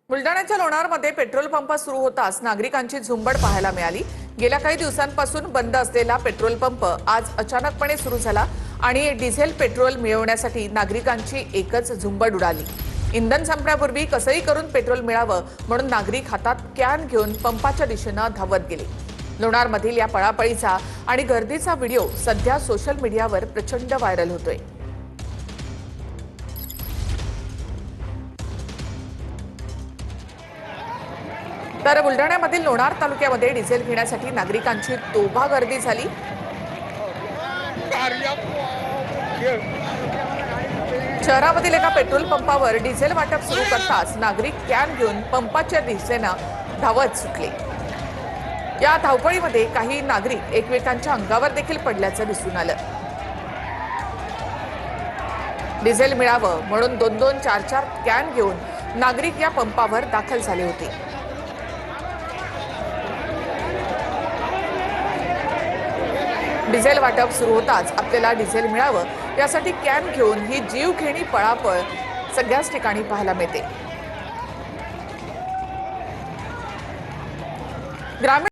बुलढाण्याच्या लोणारमध्ये petrol pump सुरू होताच नागरिकांची झुंबड पाहायला मिळाली। गेल्या काही दिवसांपासून बंद असलेला पेट्रोल पंप आज अचानकपणे सुरू झाला आणि डिझेल पेट्रोल मिळवण्यासाठी नागरिकांची एकच झुंबड उडाली। इंधन संपण्यापूर्वी कसंही करून पेट्रोल मिळावं म्हणून नागरिक हातात कॅन घेऊन पंपाच्या दिशेने धावत गेले। लोणारमधील या पळापळीचा आणि गर्दीचा व्हिडिओ सध्या सोशल मीडियावर प्रचंड व्हायरल होतोय। तर बुलढाण्यामधील लोणार तालुक्यामध्ये डिझेल घेण्यासाठी नागरिकांची तोफा गर्दी झाली। शहरामधील एका पेट्रोल पंपावर डिझेल वाटप सुरू करताच नागरिक कॅन घेऊन पंपाच्या दिशेने धावत सुटले। या धावपळीमध्ये काही नागरिक एकमेकांच्या अंगावर देखील पडल्याचं दिसून आलं। डिझेल मिळावं म्हणून 2-2, 4-4 कॅन घेऊन नागरिक या पंपावर दाखल झाले होते। डिझेल वाटप सुरू होताच आपल्याला डिझेल मिळावं यासाठी कॅन घेऊन ही जीवघेणी पळापळ सगळ्याच ठिकाणी पाहायला मिळते। ग्रामीण